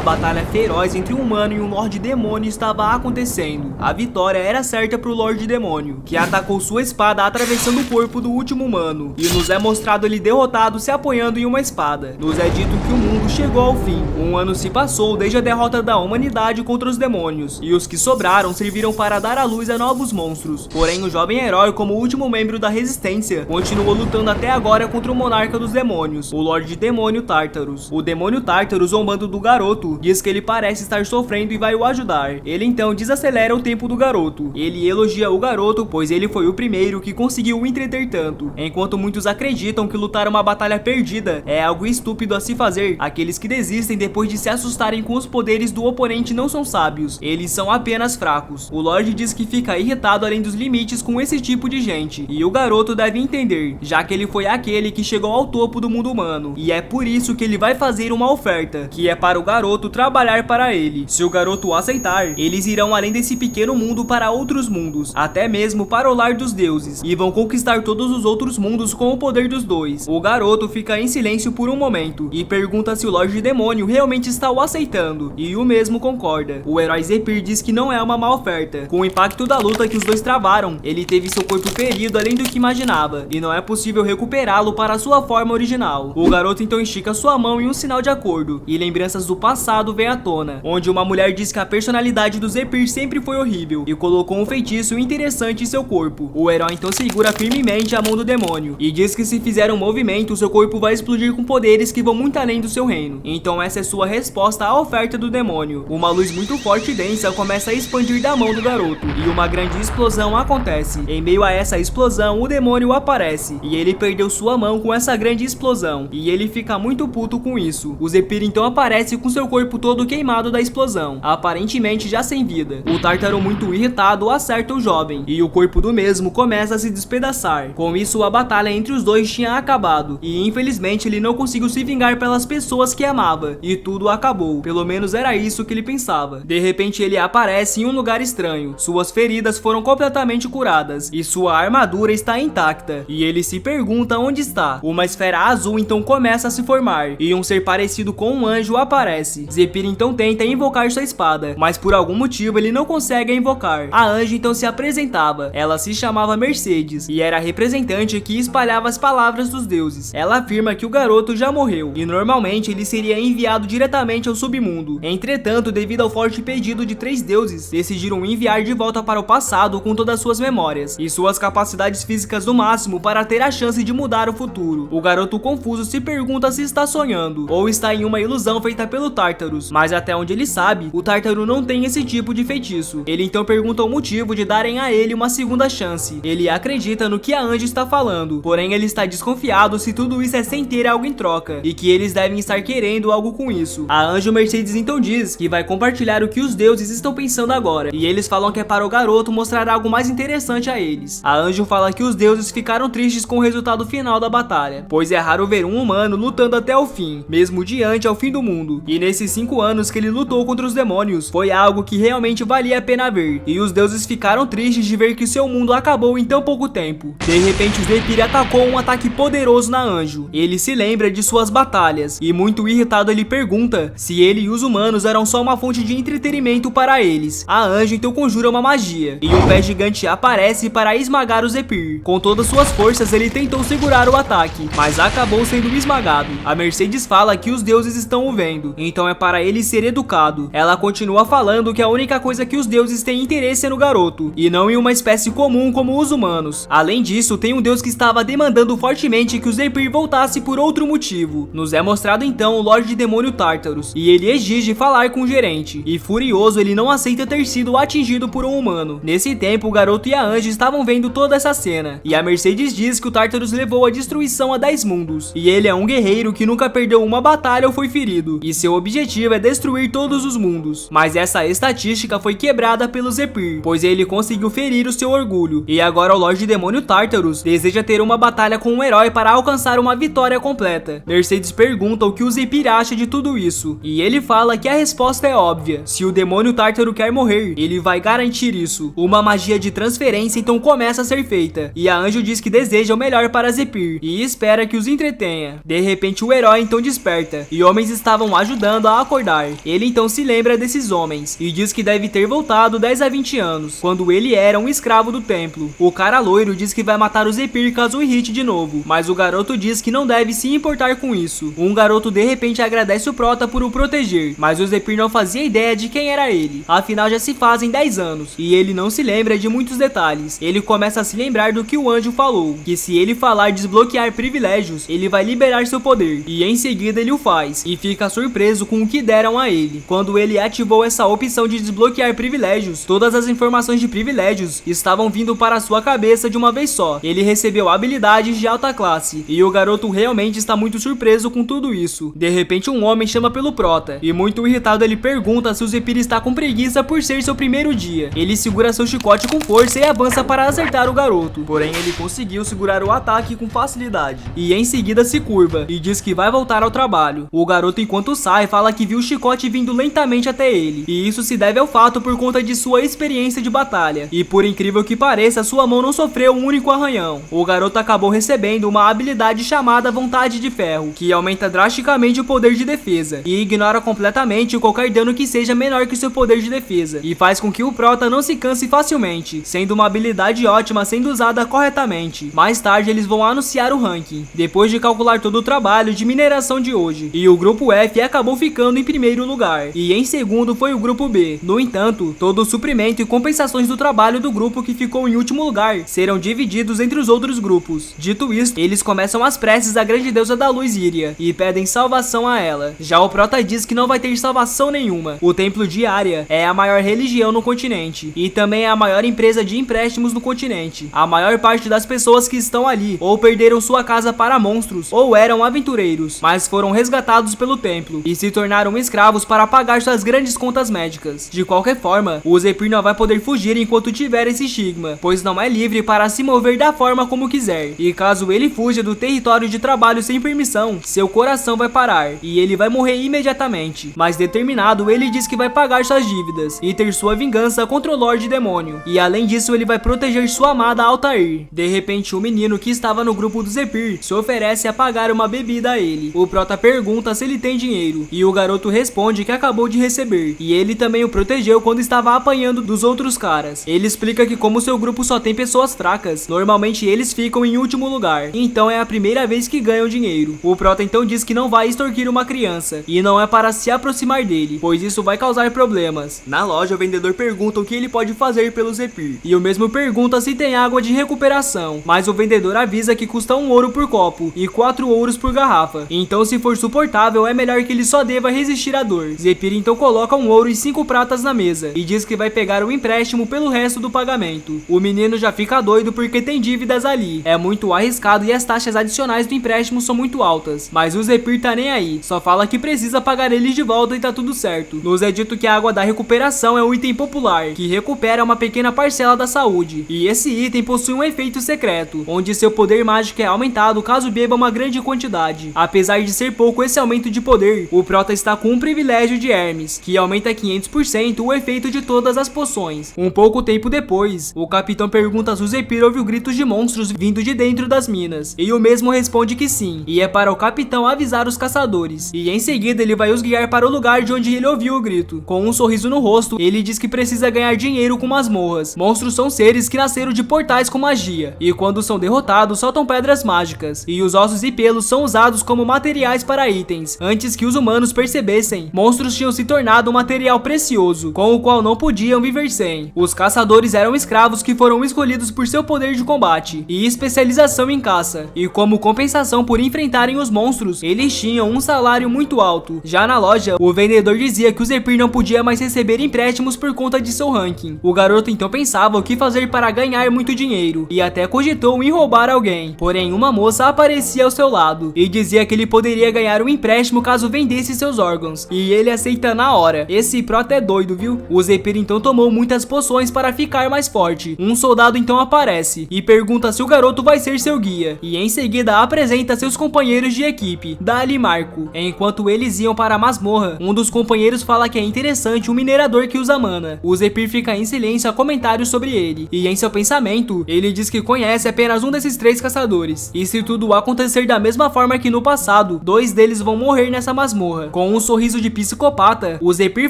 A batalha feroz entre um humano e um Lorde Demônio estava acontecendo. A vitória era certa pro Lorde Demônio, que atacou sua espada atravessando o corpo do último humano, e nos é mostrado ele derrotado se apoiando em uma espada. Nos é dito que o mundo chegou ao fim. Um ano se passou desde a derrota da humanidade contra os demônios, e os que sobraram serviram para dar à luz a novos monstros. Porém, o jovem herói, como último membro da resistência, continuou lutando até agora contra o monarca dos demônios, o Lorde Demônio Tartarus. O Demônio Tartarus, zombando do garoto, diz que ele parece estar sofrendo e vai o ajudar. Ele então desacelera o tempo do garoto. Ele elogia o garoto, pois ele foi o primeiro que conseguiu o entreter tanto. Enquanto muitos acreditam que lutar uma batalha perdida é algo estúpido a se fazer, aqueles que desistem depois de se assustarem com os poderes do oponente não são sábios, eles são apenas fracos. O Lorde diz que fica irritado além dos limites com esse tipo de gente, e o garoto deve entender, já que ele foi aquele que chegou ao topo do mundo humano, e é por isso que ele vai fazer uma oferta, que é para o garoto trabalhar para ele. Se o garoto aceitar, eles irão além desse pequeno mundo para outros mundos, até mesmo para o lar dos deuses, e vão conquistar todos os outros mundos com o poder dos dois. O garoto fica em silêncio por um momento, e pergunta se o Lorde Demônio realmente está o aceitando, e o mesmo concorda. O herói Zephyr diz que não é uma má oferta. Com o impacto da luta que os dois travaram, ele teve seu corpo ferido além do que imaginava, e não é possível recuperá-lo para sua forma original. O garoto então estica sua mão em um sinal de acordo, e lembranças do passado vêm à tona, onde uma mulher diz que a personalidade do Zephyr sempre foi horrível, e colocou um feitiço interessante em seu corpo. O herói então segura firmemente a mão do demônio, e diz que se fizer um movimento, seu corpo vai explodir com poderes que vão muito além do seu reino. Então essa é sua resposta à oferta do demônio. Uma luz muito forte e densa começa a expandir da mão do garoto, e uma grande explosão acontece. Em meio a essa explosão, o demônio aparece, e ele perdeu sua mão com essa grande explosão, e ele fica muito puto com isso. O Zephyr então aparece com seu corpo todo queimado da explosão, aparentemente já sem vida. O Tártaro, muito irritado, acerta o jovem, e o corpo do mesmo começa a se despedaçar. Com isso, a batalha entre os dois tinha acabado, e infelizmente ele não conseguiu se vingar pelas pessoas que amava, e tudo acabou. Pelo menos era isso que ele pensava. De repente ele aparece em um lugar estranho. Suas feridas foram completamente curadas, e sua armadura está intacta, e ele se pergunta onde está. Uma esfera azul então começa a se formar, e um ser parecido com um anjo aparece. Zephyr então tenta invocar sua espada, mas por algum motivo ele não consegue invocar. A anjo então se apresentava. Ela se chamava Mercedes, e era a representante que espalhava as palavras dos deuses. Ela afirma que o garoto já morreu, e normalmente ele seria enviado diretamente ao submundo. Entretanto, devido ao forte pedido de 3 deuses, decidiram enviar de volta para o passado com todas suas memórias e suas capacidades físicas no máximo para ter a chance de mudar o futuro. O garoto confuso se pergunta se está sonhando ou está em uma ilusão feita pelo Tartarus, mas até onde ele sabe, o Tártaro não tem esse tipo de feitiço. Ele então pergunta o motivo de darem a ele uma segunda chance. Ele acredita no que a anjo está falando, porém ele está desconfiado se tudo isso é sem ter algo em troca, e que eles devem estar querendo algo com isso. A anjo Mercedes então diz que vai compartilhar o que os deuses estão pensando agora, e eles falam que é para o garoto mostrar algo mais interessante a eles. A anjo fala que os deuses ficaram tristes com o resultado final da batalha, pois é raro ver um humano lutando até o fim, mesmo diante ao fim do mundo, e nesses 5 anos que ele lutou contra os demônios, foi algo que realmente valia a pena ver, e os deuses ficaram tristes de ver que seu mundo acabou em tão pouco tempo. De repente o Zephyr atacou um ataque poderoso na anjo. Ele se lembra de suas batalhas, e muito irritado ele pergunta se ele e os humanos eram só uma fonte de entretenimento para eles. A anjo então conjura uma magia, e um pé gigante aparece para esmagar o Zephyr. Com todas suas forças ele tentou segurar o ataque, mas acabou sendo esmagado. A Mercedes fala que os deuses estão o vendo, então é para ele ser educado. Ela continua falando que a única coisa que os deuses têm interesse é no garoto, e não em uma espécie comum como os humanos. Além disso, tem um deus que estava demandando fortemente que o Zephyr voltasse por outro motivo. Nos é mostrado então o Lorde Demônio Tartarus, e ele exige falar com o gerente, e furioso ele não aceita ter sido atingido por um humano. Nesse tempo o garoto e a anjo estavam vendo toda essa cena, e a Mercedes diz que o Tartarus levou a destruição a 10 mundos, e ele é um guerreiro que nunca perdeu uma batalha ou foi ferido, e seu objetivo é destruir todos os mundos. Mas essa estatística foi quebrada pelo Zephyr, pois ele conseguiu ferir o seu orgulho, e agora o Lorde Demônio Tartarus deseja ter uma batalha com um herói para alcançar uma vitória completa. Mercedes pergunta o que o Zephyr acha de tudo isso, e ele fala que a resposta é óbvia. Se o demônio Tártaro quer morrer, ele vai garantir isso. Uma magia de transferência então começa a ser feita, e a anjo diz que deseja o melhor para Zephyr, e espera que os entretenha. De repente o herói então desperta, e homens estavam ajudando a a acordar. Ele então se lembra desses homens e diz que deve ter voltado 10 a 20 anos, quando ele era um escravo do templo. O cara loiro diz que vai matar o Zephyr caso o irrite de novo, mas o garoto diz que não deve se importar com isso. Um garoto de repente agradece o prota por o proteger, mas o Zephyr não fazia ideia de quem era ele. Afinal já se fazem 10 anos e ele não se lembra de muitos detalhes. Ele começa a se lembrar do que o anjo falou, que se ele falar desbloquear privilégios, ele vai liberar seu poder, e em seguida ele o faz e fica surpreso com o que deram a ele. Quando ele ativou essa opção de desbloquear privilégios, todas as informações de privilégios estavam vindo para sua cabeça de uma vez só. Ele recebeu habilidades de alta classe e o garoto realmente está muito surpreso com tudo isso. De repente um homem chama pelo prota e muito irritado ele pergunta se o Zephyr está com preguiça por ser seu primeiro dia. Ele segura seu chicote com força e avança para acertar o garoto, porém ele conseguiu segurar o ataque com facilidade e em seguida se curva e diz que vai voltar ao trabalho. O garoto enquanto sai fala que viu o chicote vindo lentamente até ele, e isso se deve ao fato por conta de sua experiência de batalha, e por incrível que pareça sua mão não sofreu um único arranhão. O garoto acabou recebendo uma habilidade chamada Vontade de Ferro, que aumenta drasticamente o poder de defesa e ignora completamente qualquer dano que seja menor que seu poder de defesa, e faz com que o prota não se canse facilmente, sendo uma habilidade ótima sendo usada corretamente. Mais tarde eles vão anunciar o ranking, depois de calcular todo o trabalho de mineração de hoje, e o grupo F acabou ficando em primeiro lugar, e em segundo foi o grupo B. No entanto, todo o suprimento e compensações do trabalho do grupo que ficou em último lugar serão divididos entre os outros grupos. Dito isto, eles começam as preces à grande deusa da luz Iria e pedem salvação a ela. Já o prota diz que não vai ter salvação nenhuma. O templo de Aria é a maior religião no continente e também é a maior empresa de empréstimos no continente. A maior parte das pessoas que estão ali ou perderam sua casa para monstros ou eram aventureiros, mas foram resgatados pelo templo e se tornaram escravos para pagar suas grandes contas médicas. De qualquer forma, o Zephyr não vai poder fugir enquanto tiver esse estigma, pois não é livre para se mover da forma como quiser, e caso ele fuja do território de trabalho sem permissão, seu coração vai parar e ele vai morrer imediatamente. Mas determinado, ele diz que vai pagar suas dívidas e ter sua vingança contra o Lorde Demônio, e além disso ele vai proteger sua amada Altair. De repente, o menino que estava no grupo do Zephyr se oferece a pagar uma bebida a ele. O prota pergunta se ele tem dinheiro e o garoto responde que acabou de receber, e ele também o protegeu quando estava apanhando dos outros caras. Ele explica que como seu grupo só tem pessoas fracas, normalmente eles ficam em último lugar, então é a primeira vez que ganham dinheiro. O prota então diz que não vai extorquir uma criança e não é para se aproximar dele, pois isso vai causar problemas. Na loja, o vendedor pergunta o que ele pode fazer pelo Zephyr e o mesmo pergunta se tem água de recuperação, mas o vendedor avisa que custa 1 ouro por copo e 4 ouros por garrafa, então se for suportável é melhor que ele só deva resistir à dor. Zephyr então coloca 1 ouro e 5 pratas na mesa e diz que vai pegar o empréstimo pelo resto do pagamento. O menino já fica doido porque tem dívidas ali, é muito arriscado e as taxas adicionais do empréstimo são muito altas, mas o Zephyr tá nem aí, só fala que precisa pagar eles de volta e tá tudo certo. Nos é dito que a água da recuperação é um item popular, que recupera uma pequena parcela da saúde, e esse item possui um efeito secreto, onde seu poder mágico é aumentado caso beba uma grande quantidade. Apesar de ser pouco esse aumento de poder, o prota está com um privilégio de Hermes, que aumenta 500% o efeito de todas as poções. Um pouco tempo depois, o capitão pergunta se o Zephyr ouviu gritos de monstros vindo de dentro das minas, e o mesmo responde que sim, e é para o capitão avisar os caçadores, e em seguida ele vai os guiar para o lugar de onde ele ouviu o grito. Com um sorriso no rosto, ele diz que precisa ganhar dinheiro com masmorras. Monstros são seres que nasceram de portais com magia, e quando são derrotados soltam pedras mágicas, e os ossos e pelos são usados como materiais para itens. Antes que os humanos percebessem, monstros tinham se tornado um material precioso, com o qual não podiam viver sem. Os caçadores eram escravos que foram escolhidos por seu poder de combate e especialização em caça, e como compensação por enfrentarem os monstros, eles tinham um salário muito alto. Já na loja, o vendedor dizia que o Zephyr não podia mais receber empréstimos por conta de seu ranking. O garoto então pensava o que fazer para ganhar muito dinheiro, e até cogitou em roubar alguém, porém uma moça aparecia ao seu lado e dizia que ele poderia ganhar um empréstimo caso vendesse seus órgãos, e ele aceita na hora. Esse prota é doido, viu? O Zephyr então tomou muitas poções para ficar mais forte. Um soldado então aparece e pergunta se o garoto vai ser seu guia, e em seguida apresenta seus companheiros de equipe, Dali e Marco. Enquanto eles iam para a masmorra, um dos companheiros fala que é interessante um minerador que usa mana. O Zephyr fica em silêncio a comentários sobre ele, e em seu pensamento, ele diz que conhece apenas um desses 3 caçadores, e se tudo acontecer da mesma forma que no passado, 2 deles vão morrer nessa masmorra. Com um sorriso de psicopata, o Zephyr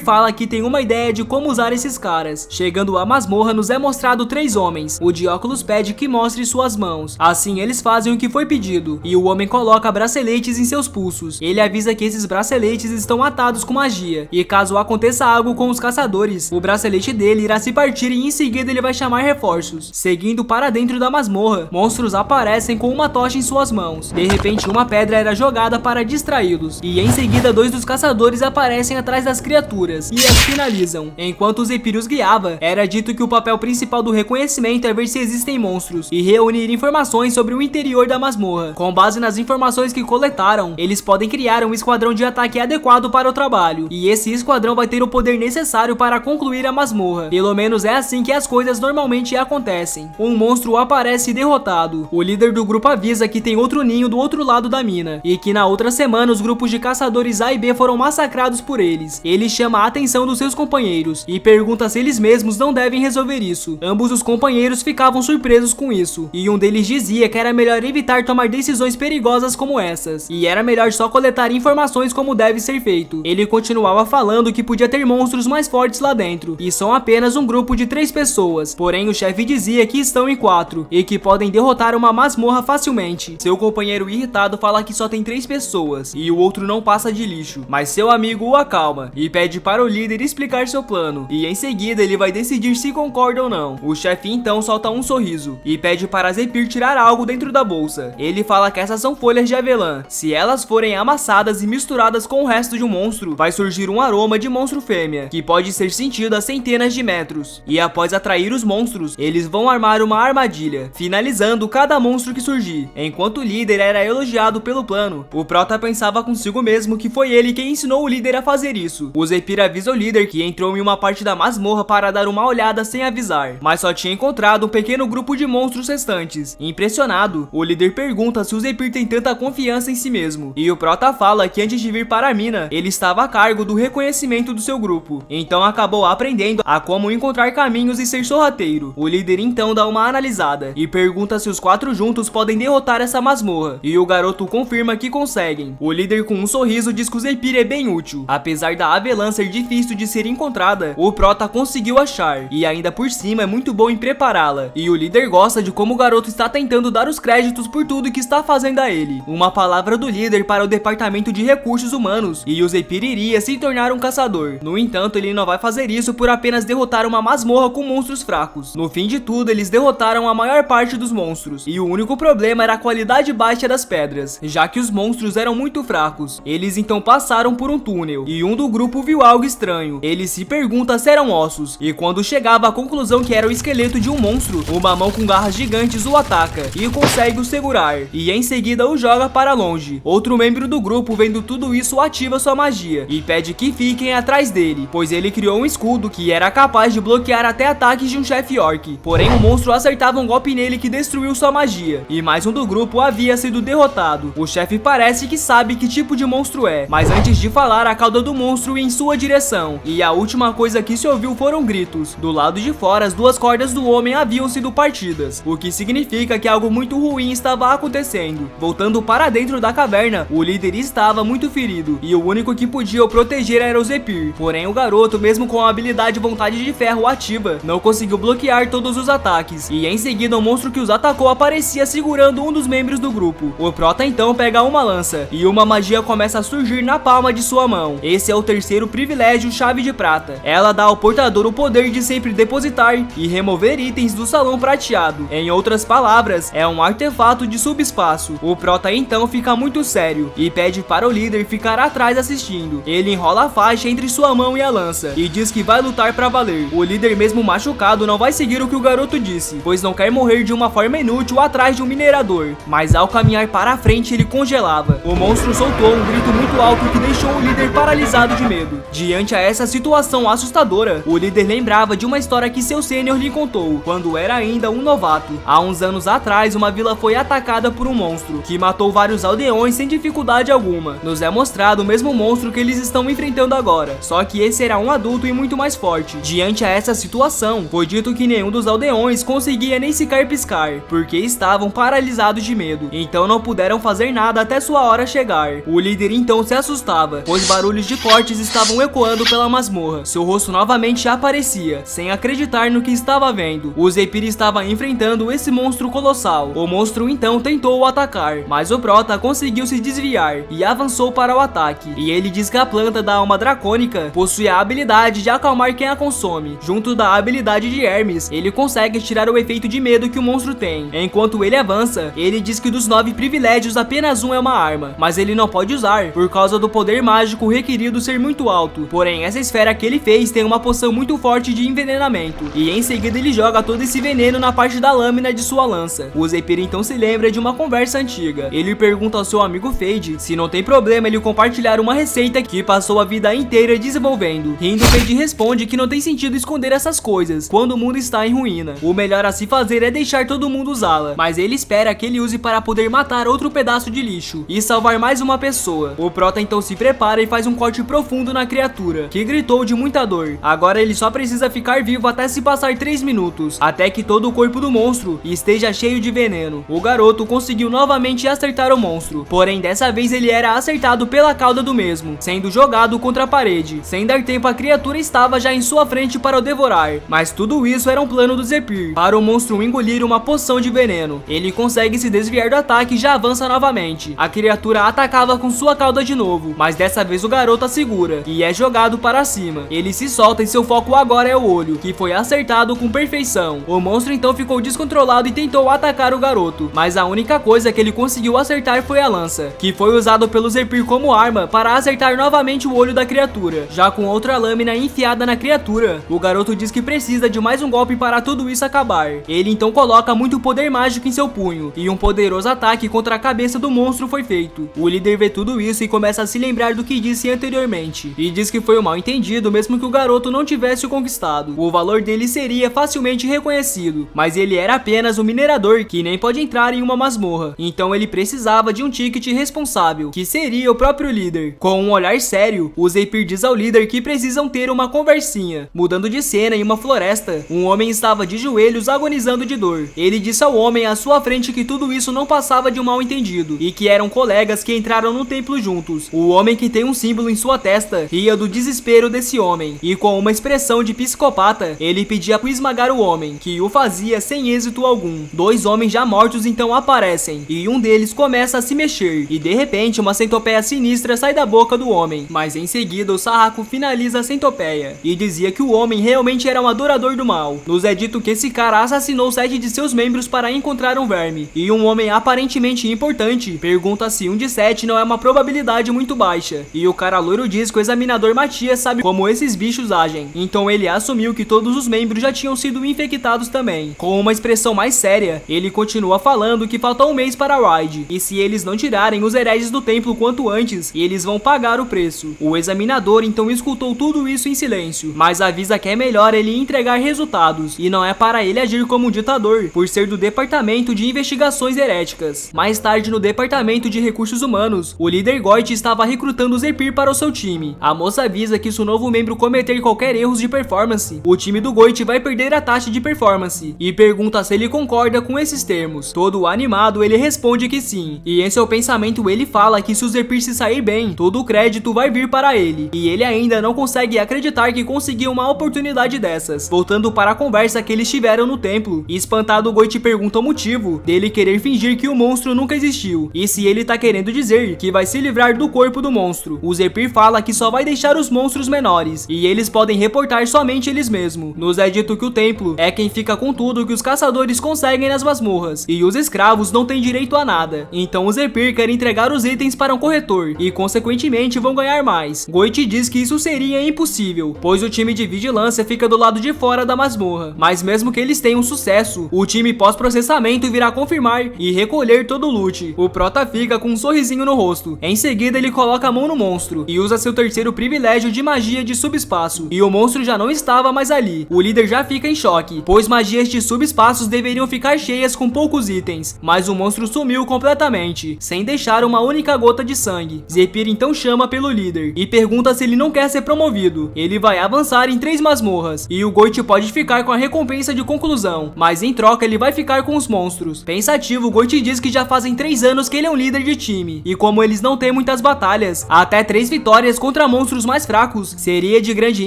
fala que tem uma ideia de como usar esses caras. Chegando à masmorra, nos é mostrado 3 homens. O Dióculos pede que mostre suas mãos. Assim, eles fazem o que foi pedido, e o homem coloca braceletes em seus pulsos. Ele avisa que esses braceletes estão atados com magia, e caso aconteça algo com os caçadores, o bracelete dele irá se partir e em seguida ele vai chamar reforços. Seguindo para dentro da masmorra, monstros aparecem com uma tocha em suas mãos. De repente, uma pedra era jogada para distraí-los, e em seguida 2 dos caçadores aparecem atrás das criaturas e as finalizam. Enquanto o Zephyr os guiava, era dito que o papel principal do reconhecimento é ver se existem monstros e reunir informações sobre o interior da masmorra. Com base nas informações que coletaram, eles podem criar um esquadrão de ataque adequado para o trabalho, e esse esquadrão vai ter o poder necessário para concluir a masmorra. Pelo menos é assim que as coisas normalmente acontecem. Um monstro aparece derrotado. O líder do grupo avisa que tem outro ninho do outro lado da mina, e que na outra semana os grupos de caçadores A e B foram massacrados por eles. Ele chama a atenção dos seus companheiros e pergunta se eles mesmos não devem resolver isso. Ambos os companheiros ficavam surpresos com isso, e um deles dizia que era melhor evitar tomar decisões perigosas como essas, e era melhor só coletar informações como deve ser feito. Ele continuava falando que podia ter monstros mais fortes lá dentro, e são apenas um grupo de 3 pessoas, porém o chefe dizia que estão em 4, e que podem derrotar uma masmorra facilmente. Seu companheiro irritado fala que só tem 3 pessoas, e o outro não passa de lixo, mas seu amigo o acalma, e pede para o líder explicar seu plano, e em seguida ele vai decidir se concorda ou não. O chefe então solta um sorriso, e pede para Zephyr tirar algo dentro da bolsa. Ele fala que essas são folhas de avelã. Se elas forem amassadas e misturadas com o resto de um monstro, vai surgir um aroma de monstro fêmea, que pode ser sentido a centenas de metros. E após atrair os monstros, eles vão armar uma armadilha, finalizando cada monstro que surgir. Enquanto o líder era elogiado pelo plano, o prota pensava consigo mesmo que foi ele quem ensinou o líder a fazer isso. O Zephyr avisa o líder que entrou em uma parte da masmorra para dar uma olhada sem avisar, mas só tinha encontrado um pequeno grupo de monstros restantes. Impressionado, o líder pergunta se o Zephyr tem tanta confiança em si mesmo, e o prota fala que antes de vir para a mina, ele estava a cargo do reconhecimento do seu grupo, então acabou aprendendo a como encontrar caminhos e ser sorrateiro. O líder então dá uma analisada e pergunta se os 4 juntos podem derrotar essa masmorra, e o garoto confirma que conseguem. O líder com um sorriso diz que o Zephyr é bem útil. Apesar da avelã ser difícil de ser encontrada, o prota conseguiu achar, e ainda por cima é muito bom em prepará-la, e o líder gosta de como o garoto está tentando dar os créditos por tudo que está fazendo a ele. Uma palavra do líder para o departamento de recursos humanos, e o Zephyr iria se tornar um caçador. No entanto, ele não vai fazer isso por apenas derrotar uma masmorra com monstros fracos. No fim de tudo, eles derrotaram a maior parte dos monstros, e o único problema era a qualidade baixa das pedras, já que os monstros eram muito fracos. Eles então passaram por um túnel, e um do grupo viu algo estranho. Ele se pergunta se eram ossos, e quando chegava à conclusão que era o esqueleto de um monstro, uma mão com garras gigantes o ataca, e consegue o segurar, e em seguida o joga para longe. Outro membro do grupo, vendo tudo isso, ativa sua magia, e pede que fiquem atrás dele, pois ele criou um escudo que era capaz de bloquear até ataques de um chefe orc. Porém, o monstro acertava um golpe nele que destruiu sua magia, e mais um do grupo havia sido derrotado. O chefe parece que sabe que tipo de monstro é, mas antes de falar, a cauda do monstro ia em sua direção, e a última coisa que se ouviu foram gritos. Do lado de fora, as 2 cordas do homem haviam sido partidas, o que significa que algo muito ruim estava acontecendo. Voltando para dentro da caverna, o líder estava muito ferido, e o único que podia o proteger era o Zephyr. Porém, o garoto, mesmo com a habilidade Vontade de Ferro ativa, não conseguiu bloquear todos os ataques, e em seguida o monstro que os atacou aparecia segurando um dos membros do grupo. O prota então pega uma lança, e uma magia começa a surgir na palma de sua mão. Esse é o terceiro privilégio Chave de Prata. Ela dá ao portador o poder de sempre depositar e remover itens do salão prateado. Em outras palavras, é um artefato de subespaço. O prota então fica muito sério e pede para o líder ficar atrás assistindo. Ele enrola a faixa entre sua mão e a lança e diz que vai lutar pra valer. O líder, mesmo machucado, não vai seguir o que o garoto disse, pois não quer morrer de uma forma inútil atrás de um minerador. Mas ao caminhar para a frente, ele congelava. O monstro soltou um grito muito alto que deixou o líder paralisado de medo. Diante a essa situação assustadora, o líder lembrava de uma história que seu sênior lhe contou, quando era ainda um novato. Há uns anos atrás, uma vila foi atacada por um monstro, que matou vários aldeões sem dificuldade alguma. Nos é mostrado o mesmo monstro que eles estão enfrentando agora, só que esse era um adulto e muito mais forte. Diante a essa situação, foi dito que nenhum dos aldeões conseguia nem sequer piscar, porque estavam paralisados de medo, então não puderam fazer nada até sua hora chegar. O líder então se assustou assustava, pois barulhos de cortes estavam ecoando pela masmorra. Seu rosto novamente aparecia, sem acreditar no que estava vendo. O Zephyr estava enfrentando esse monstro colossal. O monstro então tentou o atacar, mas o Prota conseguiu se desviar e avançou para o ataque. E ele diz que a planta da alma dracônica possui a habilidade de acalmar quem a consome. Junto da habilidade de Hermes, ele consegue tirar o efeito de medo que o monstro tem. Enquanto ele avança, ele diz que dos 9 privilégios apenas um é uma arma, mas ele não pode usar por causa do poder mágico requerido ser muito alto. Porém, essa esfera que ele fez tem uma poção muito forte de envenenamento, e em seguida ele joga todo esse veneno na parte da lâmina de sua lança. O Zephyr então se lembra de uma conversa antiga. Ele pergunta ao seu amigo Fade se não tem problema ele compartilhar uma receita que passou a vida inteira desenvolvendo. Rindo, Fade responde que não tem sentido esconder essas coisas quando o mundo está em ruína. O melhor a se fazer é deixar todo mundo usá-la, mas ele espera que ele use para poder matar outro pedaço de lixo e salvar mais uma pessoa. O Prota então se prepara e faz um corte profundo na criatura, que gritou de muita dor. Agora ele só precisa ficar vivo até se passar 3 minutos, até que todo o corpo do monstro esteja cheio de veneno. O garoto conseguiu novamente acertar o monstro, porém dessa vez ele era acertado pela cauda do mesmo, sendo jogado contra a parede. Sem dar tempo, a criatura estava já em sua frente para o devorar, mas tudo isso era um plano do Zephyr, para o monstro engolir uma poção de veneno. Ele consegue se desviar do ataque e já avança novamente. A criatura atacava com sua cauda de novo, mas dessa vez o garoto a segura e é jogado para cima. Ele se solta e seu foco agora é o olho, que foi acertado com perfeição. O monstro então ficou descontrolado e tentou atacar o garoto, mas a única coisa que ele conseguiu acertar foi a lança, que foi usado pelo Zephyr como arma para acertar novamente o olho da criatura. Já com outra lâmina enfiada na criatura, o garoto diz que precisa de mais um golpe para tudo isso acabar. Ele então coloca muito poder mágico em seu punho, e um poderoso ataque contra a cabeça do monstro foi feito. O líder vê tudo isso e começa a se lembrar do que disse anteriormente, e diz que foi um mal entendido mesmo que o garoto não tivesse o conquistado. O valor dele seria facilmente reconhecido, mas ele era apenas um minerador que nem pode entrar em uma masmorra, então ele precisava de um ticket responsável, que seria o próprio líder. Com um olhar sério, o Zephyr diz ao líder que precisam ter uma conversinha. Mudando de cena, em uma floresta, um homem estava de joelhos agonizando de dor. Ele disse ao homem à sua frente que tudo isso não passava de um mal entendido, e que eram colegas que entraram no templo juntos. O homem, que tem um símbolo em sua testa, ria do desespero desse homem, e com uma expressão de psicopata, ele pedia para esmagar o homem, que o fazia sem êxito algum. 2 homens já mortos então aparecem, e um deles começa a se mexer, e de repente uma centopeia sinistra sai da boca do homem, mas em seguida o Sarracco finaliza a centopeia, e dizia que o homem realmente era um adorador do mal. Nos é dito que esse cara assassinou 7 de seus membros para encontrar um verme, e um homem aparentemente importante pergunta se 1 de 7 não é uma probabilidade muito baixa, e o cara loiro diz que o examinador Matias sabe como esses bichos agem, então ele assumiu que todos os membros já tinham sido infectados também. Com uma expressão mais séria, ele continua falando que falta um mês para a Raid, e se eles não tirarem os hereges do templo quanto antes, eles vão pagar o preço. O examinador então escutou tudo isso em silêncio, mas avisa que é melhor ele entregar resultados, e não é para ele agir como um ditador, por ser do Departamento de Investigações Heréticas. Mais tarde, no Departamento de Recursos Humanos, o líder Goit estava recrutando o Zephyr para o seu time. A moça avisa que se o novo membro cometer qualquer erros de performance, o time do Goit vai perder a taxa de performance, e pergunta se ele concorda com esses termos. Todo animado, ele responde que sim, e em seu pensamento ele fala que se o Zephyr se sair bem, todo o crédito vai vir para ele, e ele ainda não consegue acreditar que conseguiu uma oportunidade dessas. Voltando para a conversa que eles tiveram no templo, espantado, o Goit pergunta o motivo dele querer fingir que o monstro nunca existiu, e se ele tá querendo dizer que vai se livrar do corpo do monstro. O Zephyr fala que só vai deixar os monstros menores, e eles podem reportar somente eles mesmos. Nos é dito que o templo é quem fica com tudo que os caçadores conseguem nas masmorras, e os escravos não têm direito a nada. Então o Zephyr quer entregar os itens para um corretor, e consequentemente vão ganhar mais. Goit diz que isso seria impossível, pois o time de vigilância fica do lado de fora da masmorra, mas mesmo que eles tenham sucesso, o time pós-processamento virá confirmar e recolher todo o loot. O Prota fica com um sorrisinho no rosto. Em seguida ele coloca a mão no monstro e usa seu terceiro privilégio de magia de subespaço, e o monstro já não estava mais ali. O líder já fica em choque, pois magias de subespaços deveriam ficar cheias com poucos itens, mas o monstro sumiu completamente, sem deixar uma única gota de sangue. Zephyr então chama pelo líder e pergunta se ele não quer ser promovido. Ele vai avançar em 3 masmorras, e o Goit pode ficar com a recompensa de conclusão, mas em troca ele vai ficar com os monstros. Pensativo, o Goit diz que já fazem 3 anos que ele é um líder de time, e como eles não têm muitas batalhas, batalhas, até 3 vitórias contra monstros mais fracos seria de grande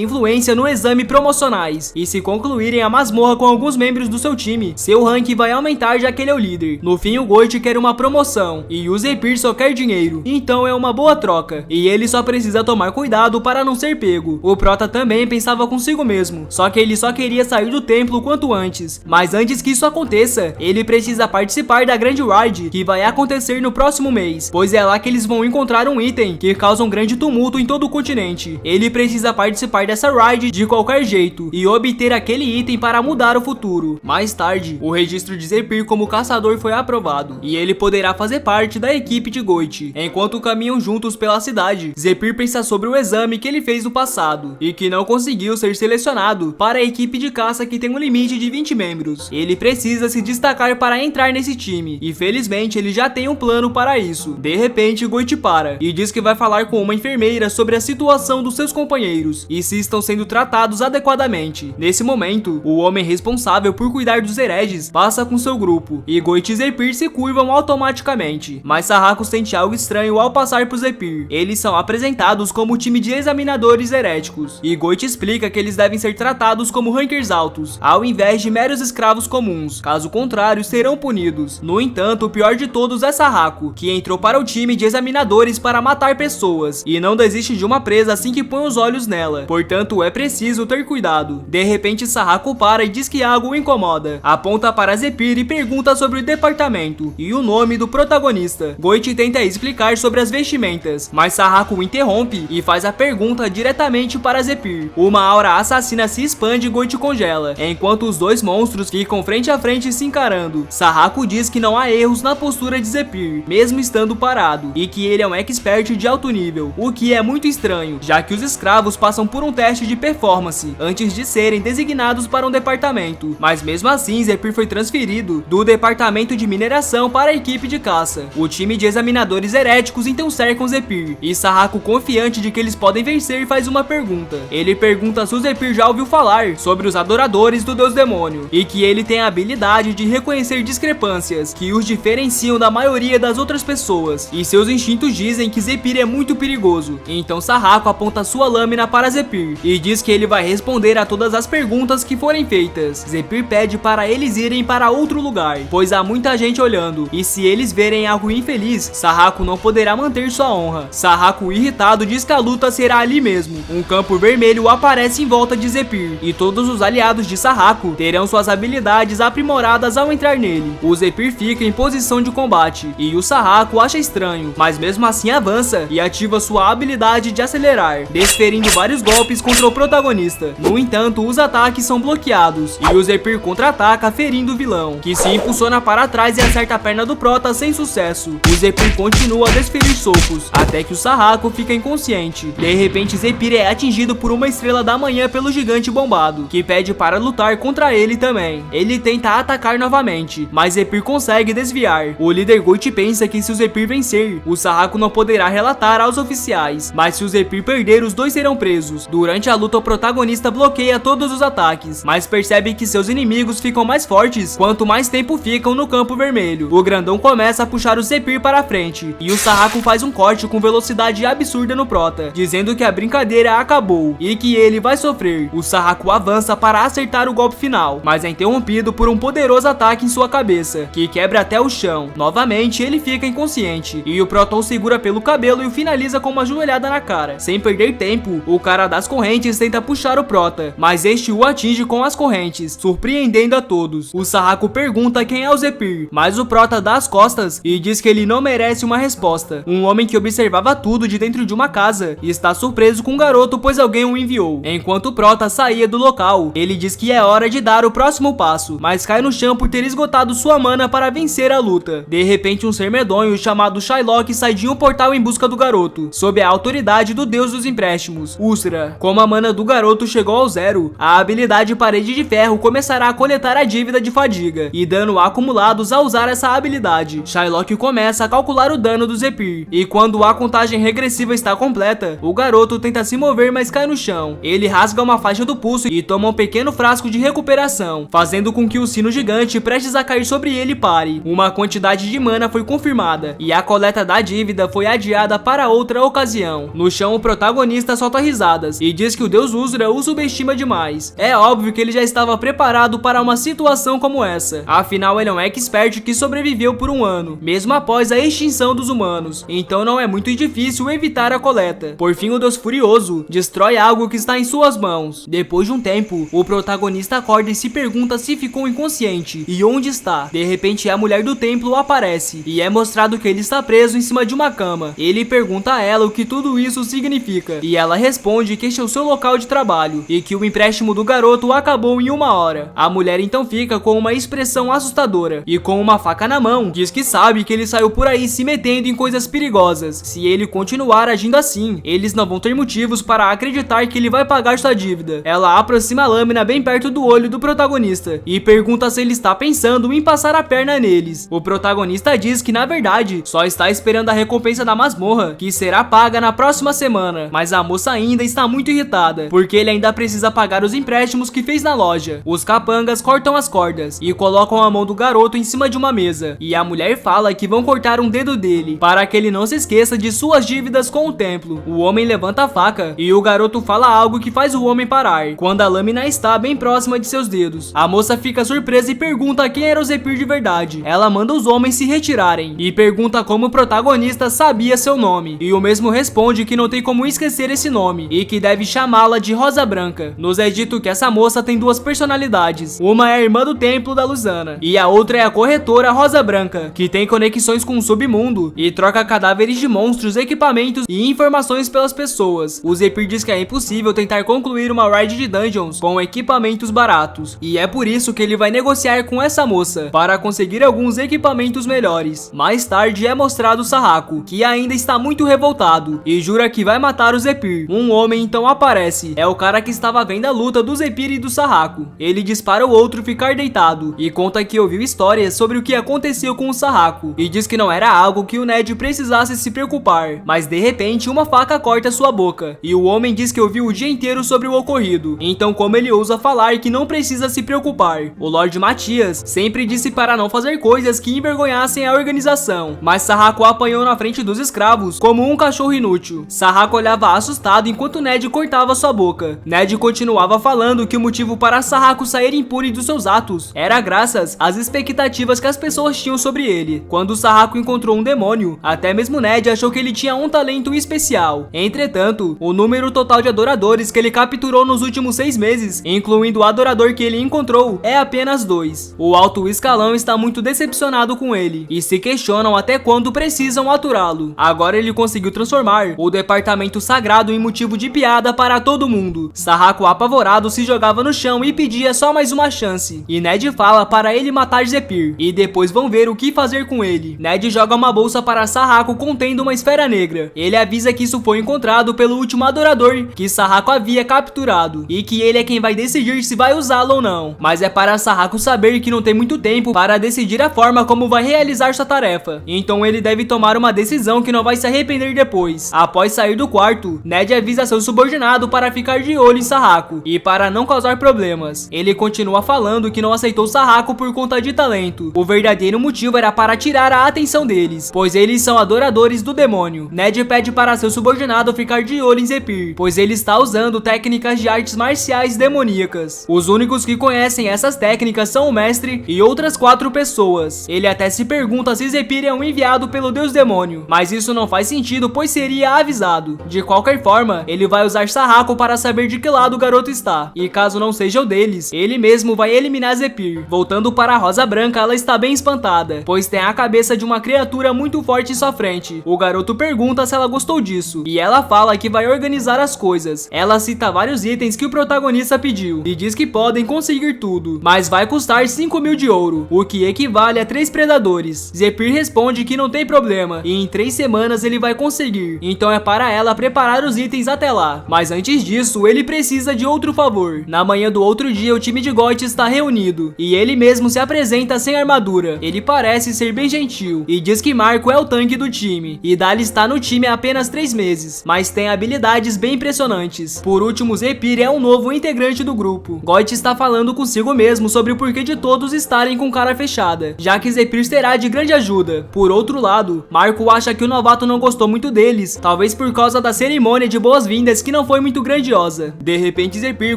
influência no exame promocionais, e se concluírem a masmorra com alguns membros do seu time, seu rank vai aumentar já que ele é o líder. No fim, o Goit quer uma promoção, e o Zephyr só quer dinheiro, então é uma boa troca, e ele só precisa tomar cuidado para não ser pego. O Prota também pensava consigo mesmo, só que ele só queria sair do templo quanto antes, mas antes que isso aconteça, ele precisa participar da grande raid que vai acontecer no próximo mês, pois é lá que eles vão encontrar um item que causa um grande tumulto em todo o continente. Ele precisa participar dessa raid de qualquer jeito e obter aquele item para mudar o futuro. Mais tarde, o registro de Zephyr como caçador foi aprovado e ele poderá fazer parte da equipe de Goit. Enquanto caminham juntos pela cidade, Zephyr pensa sobre o exame que ele fez no passado e que não conseguiu ser selecionado para a equipe de caça que tem um limite de 20 membros. Ele precisa se destacar para entrar nesse time e felizmente ele já tem um plano para isso. De repente, Goit para e diz que vai falar com uma enfermeira sobre a situação dos seus companheiros e se estão sendo tratados adequadamente. Nesse momento, o homem responsável por cuidar dos hereges passa com seu grupo e Goit e Zephyr se curvam automaticamente, mas Sarracos sente algo estranho ao passar por Zephyr. Eles são apresentados como o time de examinadores heréticos e Goit explica que eles devem ser tratados como rankers altos, ao invés de meros escravos comuns, caso contrário serão punidos. No entanto, o pior de todos é Sarraco, que entrou para o time de examinadores para matar pessoas e não desiste de uma presa assim que põe os olhos nela, portanto é preciso ter cuidado. De repente, Sarraco para e diz que algo o incomoda, aponta para Zephyr e pergunta sobre o departamento e o nome do protagonista. Goit tenta explicar sobre as vestimentas, mas Sarraco o interrompe e faz a pergunta diretamente para Zephyr. Uma aura assassina se expande e Goit congela, enquanto os dois monstros ficam frente a frente se encarando. Sarraco diz que não há erros na postura de Zephyr, mesmo estando parado, e que ele é um expert de alto nível, o que é muito estranho, já que os escravos passam por um teste de performance antes de serem designados para um departamento, mas mesmo assim Zephyr foi transferido do departamento de mineração para a equipe de caça. O time de examinadores heréticos então cercam Zephyr, e Sarraco, confiante de que eles podem vencer, faz uma pergunta. Ele pergunta se o Zephyr já ouviu falar sobre os adoradores do deus demônio, e que ele tem a habilidade de reconhecer discrepâncias que os diferenciam da maioria das outras pessoas, e seus instintos dizem que Zephyr é muito perigoso. Então Sarraco aponta sua lâmina para Zephyr e diz que ele vai responder a todas as perguntas que forem feitas. Zephyr pede para eles irem para outro lugar, pois há muita gente olhando, e se eles verem algo infeliz, Sarraco não poderá manter sua honra. Sarraco, irritado, diz que a luta será ali mesmo. Um campo vermelho aparece em volta de Zephyr, e todos os aliados de Sarraco terão suas habilidades aprimoradas ao entrar nele. O Zephyr fica em posição de combate, e o Sarraco acha estranho, mas mesmo assim avança e ativa sua habilidade de acelerar, desferindo vários golpes contra o protagonista. No entanto, os ataques são bloqueados, e o Zephyr contra-ataca ferindo o vilão, que se impulsiona para trás e acerta a perna do Prota sem sucesso. O Zephyr continua a desferir socos, até que o Sarraco fica inconsciente. De repente, Zephyr é atingido por uma estrela da manhã pelo gigante bombado, que pede para lutar contra ele também. Ele tenta atacar novamente, mas Zephyr consegue desviar. O líder Goit pensa que se o Zephyr vencer, o Sarraco não poderá relatar aos oficiais, mas se o Zephyr perder, os dois serão presos. Durante a luta, o protagonista bloqueia todos os ataques, mas percebe que seus inimigos ficam mais fortes quanto mais tempo ficam no campo vermelho. O grandão começa a puxar o Zephyr para frente, e o Sarraco faz um corte com velocidade absurda no Prota, dizendo que a brincadeira acabou e que ele vai sofrer. O Sarraco avança para acertar o golpe final, mas é interrompido por um poderoso ataque em sua cabeça, que quebra até o chão. Novamente, ele fica inconsciente, e o Prota o segura pelo cabelo e o finaliza com uma joelhada na cara. Sem perder tempo, o cara das correntes tenta puxar o Prota, mas este o atinge com as correntes, surpreendendo a todos. O Sarraco pergunta quem é o Zephyr, mas o Prota dá as costas e diz que ele não merece uma resposta. Um homem que observava tudo de dentro de uma casa e está surpreso com o garoto, pois alguém o enviou. Enquanto o Prota saía do local, ele diz que é hora de dar o próximo passo, mas cai no chão por ter esgotado sua mana para vencer a luta. De repente, um ser medonho chamado Shylock sai de um portal em busca do garoto, sob a autoridade do deus dos empréstimos, Usra. Como a mana do garoto chegou ao zero, a habilidade Parede de Ferro começará a coletar a dívida de fadiga e dano acumulados ao usar essa habilidade. Shylock começa a calcular o dano do Zephyr, e quando a contagem regressiva está completa, o garoto tenta se mover, mas cai no chão. Ele rasga uma faixa do pulso e toma um pequeno frasco de recuperação, fazendo com que o sino gigante prestes a cair sobre ele pare. Uma quantidade de mana foi confirmada, e a coleta da dívida foi adiada adiada para outra ocasião. No chão, o protagonista solta risadas e diz que o deus Usura o subestima demais. É óbvio que ele já estava preparado para uma situação como essa. Afinal, ele é um expert que sobreviveu por um ano, mesmo após a extinção dos humanos. Então não é muito difícil evitar a coleta. Por fim, o deus furioso destrói algo que está em suas mãos. Depois de um tempo, o protagonista acorda e se pergunta se ficou inconsciente e onde está. De repente, a mulher do templo aparece e é mostrado que ele está preso em cima de uma cama. Ele pergunta a ela o que tudo isso significa e ela responde que este é o seu local de trabalho e que o empréstimo do garoto acabou em 1 hora. A mulher então fica com uma expressão assustadora e com uma faca na mão diz que sabe que ele saiu por aí se metendo em coisas perigosas. Se ele continuar agindo assim, eles não vão ter motivos para acreditar que ele vai pagar sua dívida. Ela aproxima a lâmina bem perto do olho do protagonista e pergunta se ele está pensando em passar a perna neles. O protagonista diz que na verdade só está esperando a recompensa da masmorra, que será paga na próxima semana, mas a moça ainda está muito irritada, porque ele ainda precisa pagar os empréstimos que fez na loja. Os capangas cortam as cordas e colocam a mão do garoto em cima de uma mesa, e a mulher fala que vão cortar um dedo dele, para que ele não se esqueça de suas dívidas com o templo. O homem levanta a faca e o garoto fala algo que faz o homem parar, quando a lâmina está bem próxima de seus dedos. A moça fica surpresa e pergunta quem era o Zephyr de verdade. Ela manda os homens se retirarem e pergunta como o protagonista sabia seu nome, e o mesmo responde que não tem como esquecer esse nome e que deve chamá-la de Rosa Branca. Nos é dito que essa moça tem duas personalidades, uma é a irmã do templo da Luzana e a outra é a corretora Rosa Branca, que tem conexões com o submundo e troca cadáveres de monstros, equipamentos e informações pelas pessoas. O Zephyr diz que é impossível tentar concluir uma raid de dungeons com equipamentos baratos, e é por isso que ele vai negociar com essa moça para conseguir alguns equipamentos melhores. Mais tarde é mostrado Sarrako, que ainda está muito revoltado e jura que vai matar o Zephyr. Um homem então aparece, é o cara que estava vendo a luta do Zephyr e do Sarrako. Ele diz para o outro ficar deitado e conta que ouviu histórias sobre o que aconteceu com o Sarrako e diz que não era algo que o Ned precisasse se preocupar, mas de repente uma faca corta sua boca e o homem diz que ouviu o dia inteiro sobre o ocorrido. Então como ele ousa falar que não precisa se preocupar? O Lord Matias sempre disse para não fazer coisas que envergonhassem a organização, mas Sarrako apanhou na frente dos escravos como um cachorro inútil. Sarrako olhava assustado enquanto Ned cortava sua boca. Ned continuava falando que o motivo para Sarrako sair impune dos seus atos era graças às expectativas que as pessoas tinham sobre ele. Quando Sarrako encontrou um demônio, até mesmo Ned achou que ele tinha um talento especial. Entretanto, o número total de adoradores que ele capturou nos últimos 6 meses, incluindo o adorador que ele encontrou, é apenas 2. O alto escalão está muito decepcionado com ele e se questionam até quando precisam aturá-lo. Agora ele conseguiu transformar o departamento sagrado em motivo de piada para todo mundo. Sarrako, apavorado, se jogava no chão e pedia só mais uma chance, e Ned fala para ele matar Zephyr e depois vão ver o que fazer com ele. Ned joga uma bolsa para Sarrako contendo uma esfera negra. Ele avisa que isso foi encontrado pelo último adorador que Sarrako havia capturado e que ele é quem vai decidir se vai usá-lo ou não, mas é para Sarrako saber que não tem muito tempo para decidir a forma como vai realizar sua tarefa, então ele deve tomar uma decisão que não vai se arrepender depois. Após sair do quarto, Ned avisa seu subordinado para ficar de olho em Sarrako e para não causar problemas. Ele continua falando que não aceitou Sarrako por conta de talento. O verdadeiro motivo era para tirar a atenção deles, pois eles são adoradores do demônio. Ned pede para seu subordinado ficar de olho em Zephyr, pois ele está usando técnicas de artes marciais demoníacas. Os únicos que conhecem essas técnicas são o mestre e outras 4 pessoas. Ele até se pergunta se Zephyr é um enviado pelo deus demônio, mas isso não faz sentido, pois seria avisado. De qualquer forma, ele vai usar Sarrako para saber de que lado o garoto está, e caso não seja o deles, ele mesmo vai eliminar Zephyr. Voltando para a Rosa Branca, ela está bem espantada, pois tem a cabeça de uma criatura muito forte em sua frente. O garoto pergunta se ela gostou disso, e ela fala que vai organizar as coisas. Ela cita vários itens que o protagonista pediu, e diz que podem conseguir tudo, mas vai custar 5.000 de ouro, o que equivale a 3 predadores. Zephyr responde que não tem problema, e em 3 semanas ele vai conseguir, então é para ela preparar os itens até lá. Mas antes disso, ele precisa de outro favor. Na manhã do outro dia, o time de Goit está reunido, e ele mesmo se apresenta sem armadura. Ele parece ser bem gentil, e diz que Marco é o tanque do time, e Dali está no time há apenas 3 meses, mas tem habilidades bem impressionantes. Por último, Zephyr é um novo integrante do grupo. Goit está falando consigo mesmo sobre o porquê de todos estarem com cara fechada, já que Zephyr será de grande ajuda. Por outro lado, Marco acha que o novato não gostou muito deles, talvez por causa da cerimônia de boas-vindas que não foi muito grandiosa. De repente Zephyr,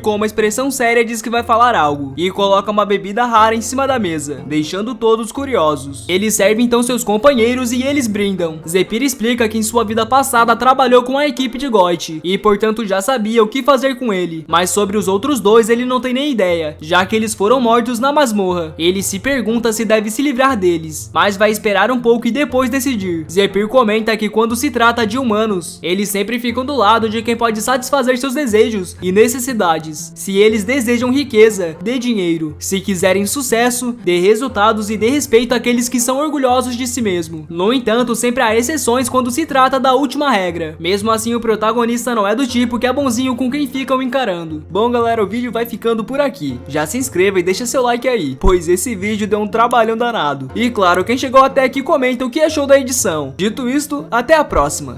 com uma expressão séria, diz que vai falar algo e coloca uma bebida rara em cima da mesa, deixando todos curiosos. Ele serve então seus companheiros e eles brindam. Zephyr explica que em sua vida passada trabalhou com a equipe de Goit e portanto já sabia o que fazer com ele, mas sobre os outros dois ele não tem nem ideia, já que eles foram mortos na masmorra. Ele se pergunta se deve se livrar deles, mas vai esperar um pouco e depois decidir. Zephyr comenta que quando se trata de humanos, eles sempre ficam do lado de quem pode satisfazer seus desejos e necessidades. Se eles desejam riqueza, dê dinheiro. Se quiserem sucesso, dê resultados e dê respeito àqueles que são orgulhosos de si mesmo. No entanto, sempre há exceções quando se trata da última regra. Mesmo assim, o protagonista não é do tipo que é bonzinho com quem ficam encarando. Bom, galera, o vídeo vai ficando por aqui. Já se inscreva e deixa seu like aí, pois esse vídeo deu um trabalhão danado. E claro, quem chegou até aqui comenta o que achou da edição. Dito isto, até a próxima.